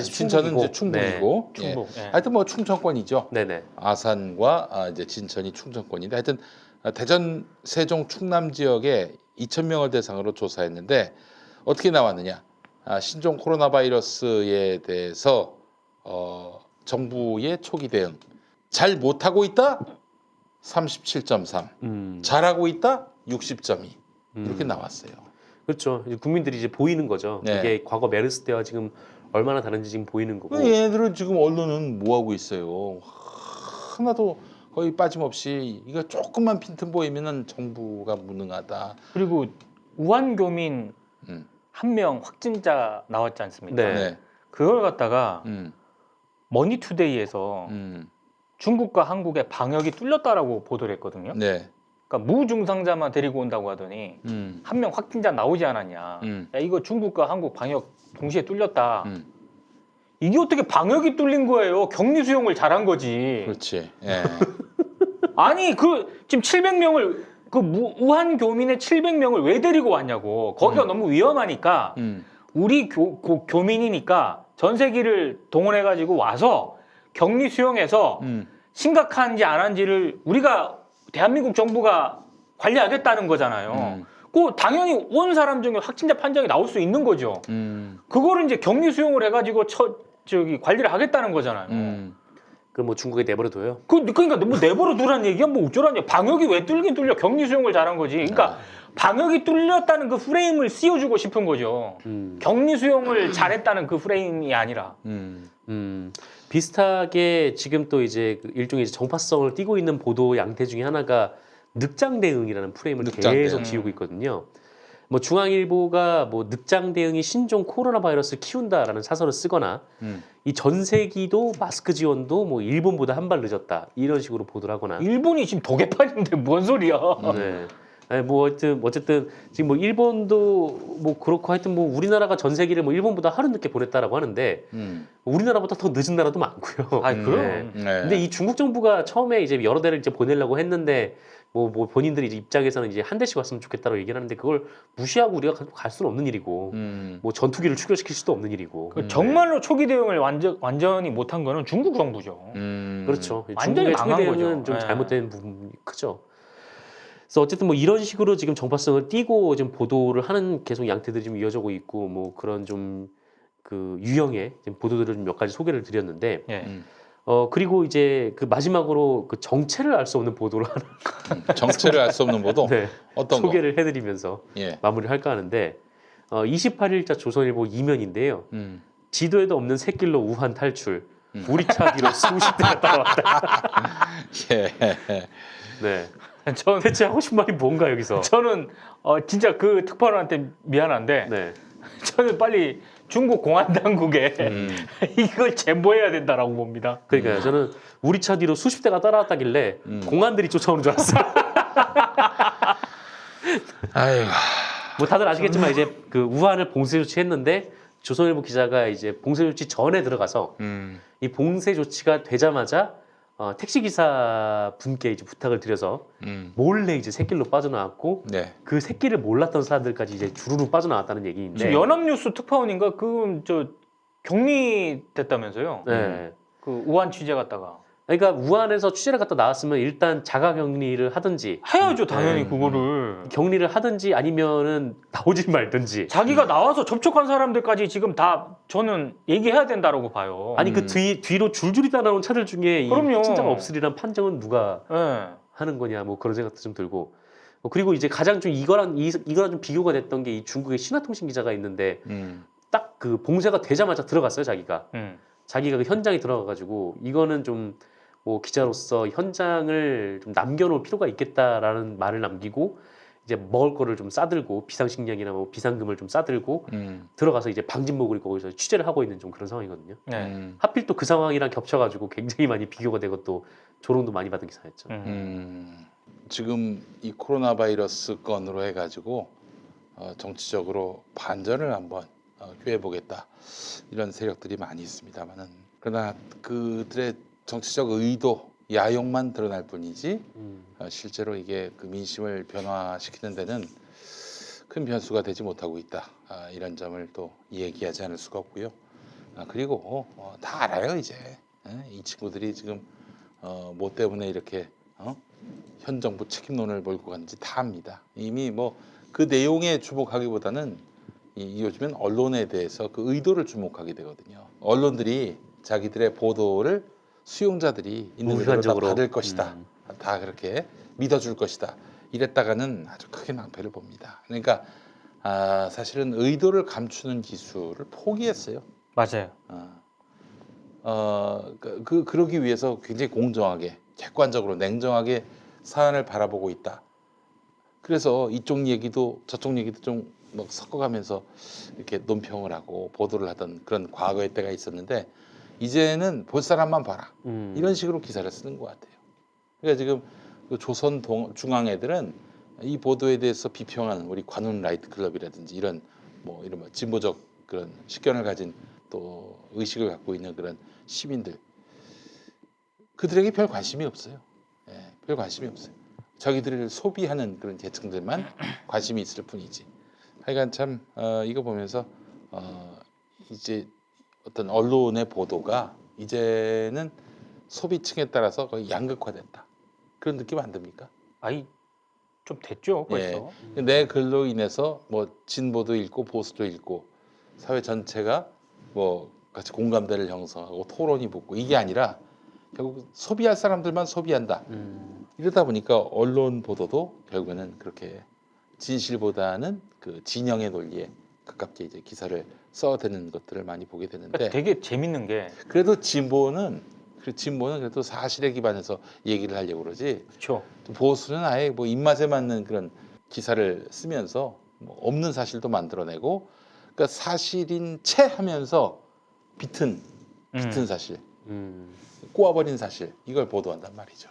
진천은 충북이고. 이제 충북이고, 네, 충북. 예. 예. 하여튼 뭐 충청권이죠. 네네. 아산과 이제 진천이 충청권인데, 하여튼 대전, 세종, 충남 지역에 2,000명을 대상으로 조사했는데 어떻게 나왔느냐? 신종 코로나 바이러스에 대해서 정부의 초기 대응 잘 못하고 있다 37.3, 잘하고 있다 60.2 이렇게 나왔어요. 그렇죠. 이제 국민들이 이제 보이는 거죠. 네. 이게 과거 메르스 때와 지금 얼마나 다른지 지금 보이는 거고. 얘네들은 지금 언론은 뭐 하고 있어요? 하나도 거의 빠짐없이 이거 조금만 빈틈 보이면은 정부가 무능하다. 그리고 우한 교민 음. 한 명 확진자 나왔지 않습니까? 네. 네. 그걸 갖다가 음. 머니투데이에서 중국과 한국의 방역이 뚫렸다라고 보도를 했거든요. 네. 그러니까 무증상자만 데리고 온다고 하더니 한 명 확진자 나오지 않았냐. 야, 이거 중국과 한국 방역 동시에 뚫렸다. 이게 어떻게 방역이 뚫린 거예요? 격리 수용을 잘한 거지. 그렇지. 예. 아니 지금 700명을 우한 교민의 700명을 왜 데리고 왔냐고. 거기가 너무 위험하니까 우리 교민이니까 전세기를 동원해가지고 와서 격리 수용해서 심각한지 안 한지를 우리가 대한민국 정부가 관리하겠다는 거잖아요. 당연히 온 사람 중에 확진자 판정이 나올 수 있는 거죠. 그거를 이제 격리 수용을 해가지고 관리를 하겠다는 거잖아요. 그 뭐 중국에 내버려둬요. 그러니까 뭐 내버려 두란 얘기야 뭐 어쩌라냐. 방역이 왜 뚫긴 뚫려. 격리 수용을 잘한 거지. 그러니까 방역이 뚫렸다는 그 프레임을 씌워주고 싶은 거죠. 격리 수용을 잘했다는 그 프레임이 아니라. 비슷하게 지금 또 이제 일종의 이제 정파성을 띠고 있는 보도 양태 중에 하나가 늑장 대응이라는 프레임을 늑장 계속 대응. 지우고 있거든요. 뭐 중앙일보가 뭐 늑장 대응이 신종 코로나 바이러스를 키운다라는 사설을 쓰거나 이 전세기도 마스크 지원도 뭐 일본보다 한 발 늦었다 이런 식으로 보도를 하거나. 일본이 지금 도개판인데 뭔 소리야. 네. 네, 뭐 어쨌든 지금 뭐 일본도 뭐 그렇고 하여튼 뭐 우리나라가 전 세계를 뭐 일본보다 하루 늦게 보냈다라고 하는데 우리나라보다 더 늦은 나라도 많고요. 아, 그럼. 네. 근데 이 중국 정부가 처음에 이제 여러 대를 이제 보내려고 했는데 뭐 본인들이 이제 입장에서는 이제 한 대씩 왔으면 좋겠다고 얘기를 하는데 그걸 무시하고 우리가 갈 수는 없는 일이고 뭐 전투기를 출격시킬 수도 없는 일이고 정말로 초기 대응을 완전히 못한 거는 중국 정부죠. 그렇죠. 완전히 중국의 초기 망한 대응은 거죠. 좀 네. 잘못된 부분이 크죠. 그래서 어쨌든 뭐 이런 식으로 지금 정파성을 띠고 지금 보도를 하는 계속 양태들이 좀 이어지고 있고 뭐 그런 좀 그 유형의 지금 보도들을 좀 몇 가지 소개를 드렸는데 예. 그리고 이제 그 마지막으로 그 정체를 알 수 없는 보도를 하나 정체를 알 수 없는 보도 네, 어떤 소개를 해드리면서 예. 마무리를 할까 하는데 28일자 조선일보 2면인데요. 지도에도 없는 샛길로 우한 탈출. 우리 차 뒤로 수십 대가 따라왔다. 예. 네. 전 대체 하고 싶은 말이 뭔가 여기서? 저는 진짜 그 특파원한테 미안한데 네. 저는 빨리 중국 공안 당국에 이걸 제보해야 된다라고 봅니다. 그러니까 저는 우리 차 뒤로 수십 대가 따라왔다길래 공안들이 쫓아오는 줄 알았어요. 아이고. 뭐 다들 아시겠지만 이제 그 우한을 봉쇄 조치했는데 조선일보 기자가 이제 봉쇄 조치 전에 들어가서 이 봉쇄 조치가 되자마자 택시 기사 분께 이제 부탁을 드려서 몰래 이제 샛길로 빠져나왔고 네. 그 샛길을 몰랐던 사람들까지 이제 주르륵 빠져나왔다는 얘기인데. 지금 연합뉴스 특파원인가 그 저 격리됐다면서요? 네. 그 우한 취재 갔다가 그러니까 우한에서 취재를 갔다 나왔으면 일단 자가격리를 하든지 해야죠 당연히 네. 그거를. 격리를 하든지 아니면은 나오지 말든지. 자기가 나와서 접촉한 사람들까지 지금 다 저는 얘기해야 된다라고 봐요. 아니 그 뒤로 줄줄이 따라온 차들 중에 이 그럼요. 확진자가 없으리란 판정은 누가 예. 하는 거냐 뭐 그런 생각도 좀 들고 그리고 이제 가장 좀 이거랑 좀 비교가 됐던 게 이 중국의 신화통신 기자가 있는데 딱 그 봉쇄가 되자마자 들어갔어요 자기가 그 현장에 들어가가지고 이거는 좀 뭐 기자로서 현장을 좀 남겨놓을 필요가 있겠다라는 말을 남기고 이제 먹을 거를 좀 싸들고 비상식량이나 뭐 비상금을 좀 싸들고 들어가서 이제 방진목을 거기서 취재를 하고 있는 좀 그런 상황이거든요. 네. 하필 또 그 상황이랑 겹쳐가지고 굉장히 많이 비교가 되고 또 조롱도 많이 받은 기사였죠. 지금 이 코로나 바이러스 건으로 해가지고 정치적으로 반전을 한번 꾀해보겠다 이런 세력들이 많이 있습니다만은 그러나 그들의 정치적 의도 야욕만 드러날 뿐이지 실제로 이게 그 민심을 변화시키는 데는 큰 변수가 되지 못하고 있다 이런 점을 또 얘기하지 않을 수가 없고요. 그리고 다 알아요 이제 이 친구들이 지금 뭐 때문에 이렇게 현 정부 책임론을 몰고 가는지 다 압니다. 이미 뭐 그 내용에 주목하기보다는 요즘엔 언론에 대해서 그 의도를 주목하게 되거든요. 언론들이 자기들의 보도를 수용자들이 있는 그대로 다 받을 것이다. 다 그렇게 믿어줄 것이다. 이랬다가는 아주 크게 낭패를 봅니다. 그러니까 사실은 의도를 감추는 기술을 포기했어요. 맞아요. 그러기 위해서 굉장히 공정하게, 객관적으로, 냉정하게 사안을 바라보고 있다. 그래서 이쪽 얘기도 저쪽 얘기도 좀 막 섞어가면서 이렇게 논평을 하고 보도를 하던 그런 과거의 때가 있었는데 이제는 볼 사람만 봐라. 이런 식으로 기사를 쓰는 것 같아요. 그러니까 지금 그 조선 중앙 애들은 이 보도에 대해서 비평하는 우리 관훈 라이트 클럽이라든지 이런 뭐 진보적 그런 식견을 가진 또 의식을 갖고 있는 그런 시민들 그들에게 별 관심이 없어요. 예, 별 관심이 없어요. 자기들을 소비하는 그런 계층들만 관심이 있을 뿐이지. 하여간 참 이거 보면서 이제 어떤 언론의 보도가 이제는 소비층에 따라서 거의 양극화됐다. 그런 느낌 안 듭니까? 아이 좀 됐죠 벌써. 예. 내 글로 인해서 뭐 진보도 읽고 보수도 읽고 사회 전체가 뭐 같이 공감대를 형성하고 토론이 붙고 이게 아니라 결국 소비할 사람들만 소비한다. 이러다 보니까 언론 보도도 결국에는 그렇게 진실보다는 그 진영의 논리에 가깝게 이제 기사를 써대는 것들을 많이 보게 되는데 그러니까 되게 재밌는 게 그래도 진보는 그래도 사실에 기반해서 얘기를 하려고 그러지. 그렇죠. 보수는 아예 뭐 입맛에 맞는 그런 기사를 쓰면서 뭐 없는 사실도 만들어내고, 그러니까 사실인 채 하면서 비튼 사실, 꼬아버린 사실 이걸 보도한단 말이죠.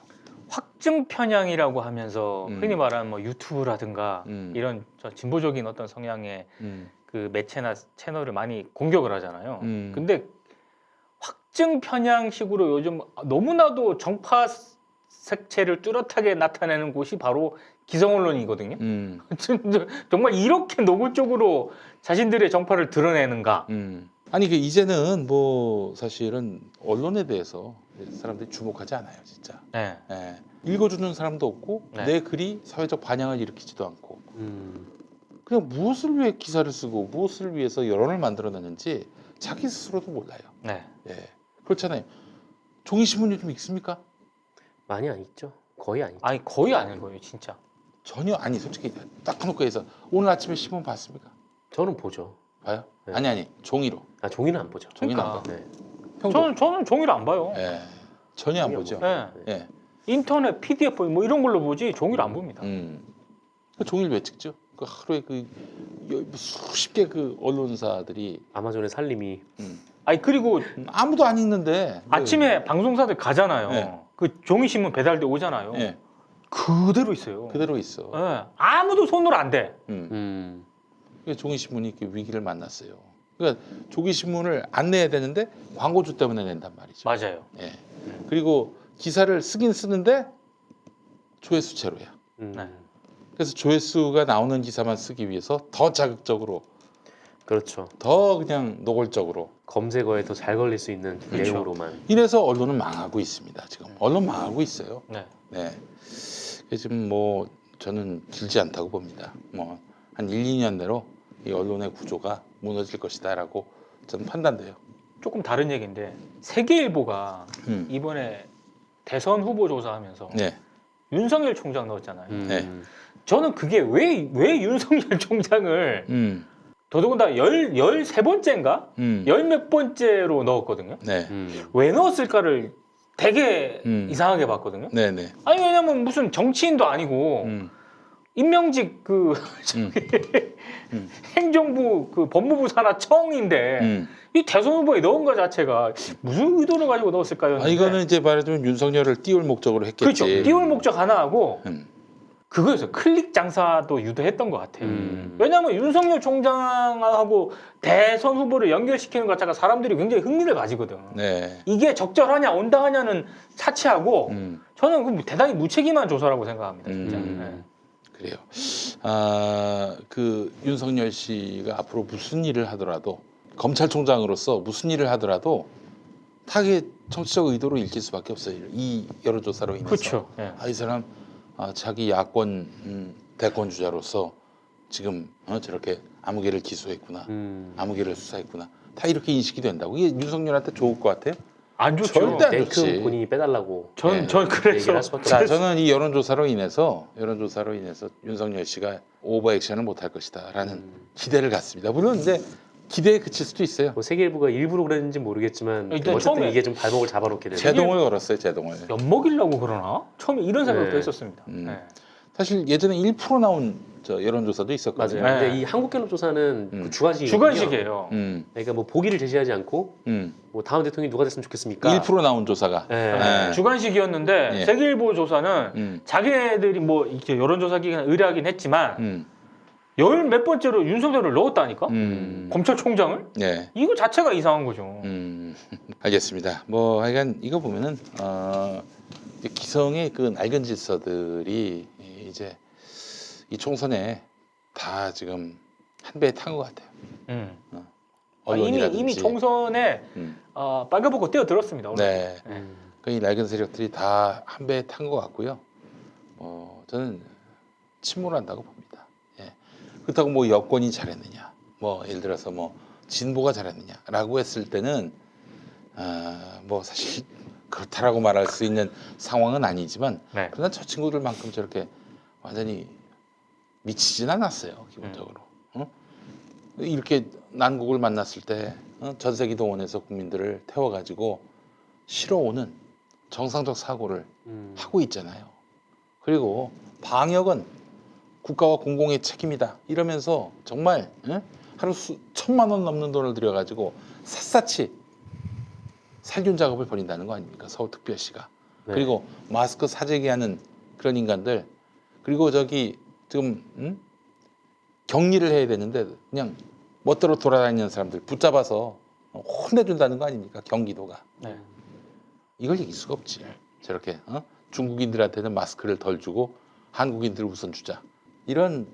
확증 편향이라고 하면서 흔히 말하는 뭐 유튜브라든가 음. 이런 저 진보적인 어떤 성향의 음. 그 매체나 채널을 많이 공격을 하잖아요. 음. 근데 확증 편향식으로 요즘 너무나도 정파 색채를 뚜렷하게 나타내는 곳이 바로 기성 언론이거든요. 정말 이렇게 노골적으로 자신들의 정파를 드러내는가? 아니 그 이제는 뭐 사실은 언론에 대해서 사람들이 주목하지 않아요, 진짜. 네. 예. 읽어주는 사람도 없고 네. 내 글이 사회적 반향을 일으키지도 않고 그냥 무엇을 위해 기사를 쓰고 무엇을 위해서 여론을 만들어내는지 자기 스스로도 몰라요. 네. 예. 그렇잖아요. 종이 신문이 좀 읽습니까? 많이 안 있죠. 거의 안 있죠. 아니 거의 안 읽어요, 진짜. 전혀 아니 솔직히 딱 해놓고 해서 오늘 아침에 신문 봤습니까? 저는 보죠. 봐요? 네. 아니 종이로. 아, 종이는 안 보죠. 종이는 안 봐. 그러니까. 네. 형도? 저는 종이를 안 봐요. 예. 전혀 안 보죠. 네. 예. 인터넷, PDF 뭐 이런 걸로 보지 종이를 안 봅니다. 그 종이를 왜 찍죠? 그 하루에 그 수십 개 그 언론사들이 아마존의 살림이 아니 그리고 아무도 안 읽는데 아침에 방송사들 가잖아요. 네. 그 종이 신문 배달돼 오잖아요. 예. 그대로 있어요. 그대로 있어. 예. 아무도 손으로 안 대. 그러니까 종이 신문이 이렇게 위기를 만났어요. 그러니까 종이 신문을 안 내야 되는데 광고주 때문에 낸단 말이죠. 맞아요. 예. 그리고 기사를 쓰긴 쓰는데 조회수 제로야. 네. 그래서 조회수가 나오는 기사만 쓰기 위해서 더 자극적으로, 그렇죠. 더 그냥 노골적으로. 검색어에 더 잘 걸릴 수 있는 그렇죠. 내용으로만. 이래서 언론은 망하고 있습니다. 지금 언론 망하고 있어요. 네. 네. 그래서 지금 뭐 저는 길지 않다고 봅니다. 뭐 한 1, 2년 내로 이 언론의 구조가 무너질 것이다라고 저는 판단돼요. 조금 다른 얘기인데 세계일보가 음. 이번에 대선 후보 조사하면서 네. 윤석열 총장 넣었잖아요. 네. 저는 그게 왜 윤석열 총장을 더더군다나 13번째인가? 열 몇 번째로 넣었거든요. 네. 왜 넣었을까를 되게 이상하게 봤거든요. 네네. 아니 왜냐면 무슨 정치인도 아니고 임명직 그 행정부 그 법무부 산하 청인데 이 대선 후보에 넣은 것 자체가 무슨 의도를 가지고 넣었을까요? 아 이거는 이제 말하자면 윤석열을 띄울 목적으로 했겠지. 그렇죠. 띄울 목적 하나 하고 음. 그거였어요. 클릭 장사도 유도했던 것 같아요. 음. 왜냐하면 윤석열 총장하고 대선 후보를 연결시키는 것 자체가 사람들이 굉장히 흥미를 가지거든. 네. 이게 적절하냐 온당하냐는 차치하고 저는 그 대단히 무책임한 조사라고 생각합니다. 진짜. 네. 그래요. 아, 그 윤석열 씨가 앞으로 무슨 일을 하더라도 검찰총장으로서 무슨 일을 하더라도 타겟 정치적 의도로 읽힐 수밖에 없어요. 이 여론조사로 인해서. 그렇죠. 네. 아, 이 사람 자기 야권 대권 주자로서 지금 저렇게 아무개를 기소했구나, 아무개를 수사했구나. 다 이렇게 인식이 된다고. 이게 윤석열한테 좋을 것 같아요? 안 좋죠. 절대 안 땡큼 좋지. 본인이 빼달라고. 전 얘기를 그래서 할 수밖에 자, 없어요. 저는 이 여론조사로 인해서 윤석열 씨가 오버액션을 못할 것이다라는 기대를 갖습니다. 물론 이제 기대에 그칠 수도 있어요. 뭐 세계일보가 일부러 그랬는지 모르겠지만 일단 어쨌든 처음에 이게 좀 발목을 잡아놓게 되는. 제동을 걸었어요, 제동을. 엿먹이려고 그러나? 처음에 이런 생각도 네. 했었습니다. 네. 사실 예전에 1% 나온 저 여론조사도 있었거든요. 맞아요. 네. 근데 이 한국갤럽조사는 그 주관식이거든요. 주관식이에요. 그러니까 뭐 보기를 제시하지 않고 뭐 다음 대통령이 누가 됐으면 좋겠습니까? 1% 나온 조사가. 네. 네. 주관식이었는데 예. 세계일보 조사는 자기네들이 뭐 이렇게 여론조사 기관을 의뢰하긴 했지만 열 몇 번째로 윤석열을 넣었다니까? 검찰총장을? 네. 이거 자체가 이상한 거죠. 알겠습니다. 뭐 하여간 이거 보면은 이제 기성의 그 낡은 질서들이 이제 이 총선에 다 지금 한 배에 탄 것 같아요. 언론이라든지. 이미 총선에 빨간불꽃 뛰어들었습니다. 오늘. 네. 그 이 낡은 세력들이 다 한 배에 탄 것 같고요. 저는 침몰한다고 봅니다. 예. 그렇다고 뭐 여권이 잘했느냐, 뭐 예를 들어서 뭐 진보가 잘했느냐라고 했을 때는 뭐 사실 그렇다라고 말할 수 있는 상황은 아니지만 네. 그러나 저 친구들만큼 저렇게 완전히 미치진 않았어요, 기본적으로. 이렇게 난국을 만났을 때 전세기동원해서 국민들을 태워가지고 실어오는 정상적 사고를 하고 있잖아요. 그리고 방역은 국가와 공공의 책임이다 이러면서 정말 하루 1,000만 원 넘는 돈을 들여가지고 샅샅이 살균 작업을 벌인다는 거 아닙니까? 서울특별시가. 네. 그리고 마스크 사재기 하는 그런 인간들. 그리고 저기 지금 격리를 해야 되는데 그냥 멋대로 돌아다니는 사람들 붙잡아서 혼내준다는 거 아닙니까? 경기도가. 네. 이걸 이길 수가 없지. 저렇게 중국인들한테는 마스크를 덜 주고 한국인들 우선 주자. 이런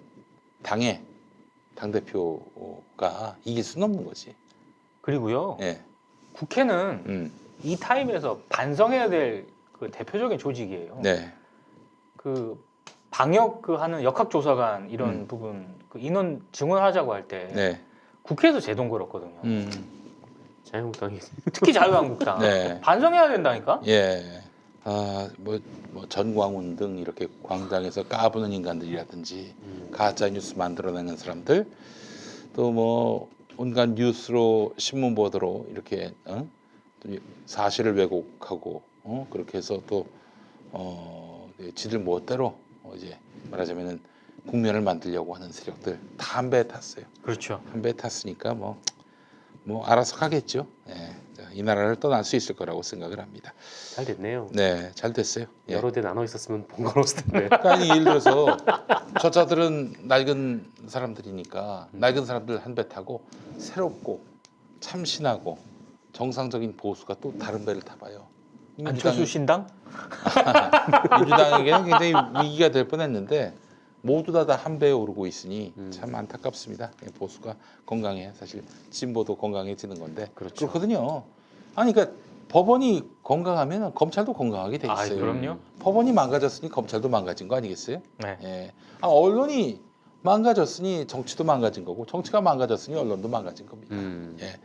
당대표가 이길 수는 없는 거지. 그리고요. 예. 국회는 이 타임에서 반성해야 될 그 대표적인 조직이에요. 네. 그 방역 그 하는 역학조사관 이런 부분 그 인원 증원하자고 할 때 네. 국회에서 제동 걸었거든요. 자유한국당이 특히 자유한국당 네. 반성해야 된다니까. 예. 뭐 전광훈 등 이렇게 광장에서 까부는 인간들이라든지 가짜 뉴스 만들어내는 사람들, 또 뭐 온갖 뉴스로 신문 보도로 이렇게 또 사실을 왜곡하고 그렇게 해서 또 지들 멋대로 이제 말하자면은 국면을 만들려고 하는 세력들 다 한 배에 탔어요. 그렇죠. 한 배에 탔으니까 뭐 알아서 가겠죠. 예. 이 나라를 떠날 수 있을 거라고 생각을 합니다. 잘 됐네요. 네, 잘 됐어요. 예. 여러 대 나눠 있었으면 번거로웠을 텐데. 그러니까 아니, 예를 들어서 저자들은 낡은 사람들이니까 낡은 사람들 한 배 타고 새롭고 참신하고 정상적인 보수가 또 다른 배를 타봐요. 안철수 신당? 민주당에게는 굉장히 위기가 될 뻔했는데 모두 다 한 배에 오르고 있으니 참 안타깝습니다. 보수가 건강해 사실 진보도 건강해지는 건데 그렇죠. 그렇거든요. 아니 그러니까 법원이 건강하면 검찰도 건강하게 돼 아, 있어요. 그럼요. 법원이 망가졌으니 검찰도 망가진 거 아니겠어요? 네. 예. 언론이 망가졌으니 정치도 망가진 거고 정치가 망가졌으니 언론도 망가진 겁니다. 예.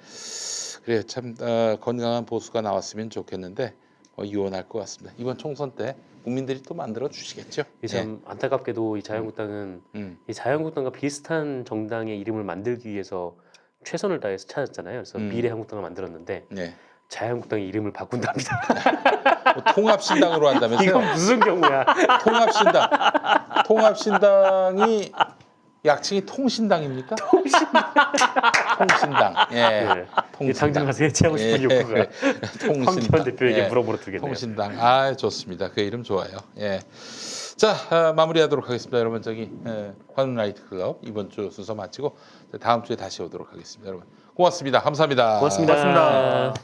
그래 참 건강한 보수가 나왔으면 좋겠는데 유언할 것 같습니다. 이번 총선 때 국민들이 또 만들어 주시겠죠. 참 안타깝게도 이 자유한국당은 이 자유한국당과 비슷한 정당의 이름을 만들기 위해서 최선을 다해서 찾았잖아요. 그래서 미래한국당을 만들었는데 네. 자유한국당의 이름을 바꾼답니다. 통합신당으로 한다면서요? 이건 무슨 경우야? 통합신당. 통합신당이 약칭이 통신당입니까? 통신당. 예. 네. 통신당. 당장 가서 해체하고 싶은 욕구가 황교안 대표에게 예. 물어보러 들겠네요. 통신당. 아 좋습니다. 그 이름 좋아요. 예. 자 마무리하도록 하겠습니다. 여러분 저기 관훈 라이트 클럽 이번 주 순서 마치고 다음 주에 다시 오도록 하겠습니다. 여러분 고맙습니다. 감사합니다. 고맙습니다. 고맙습니다.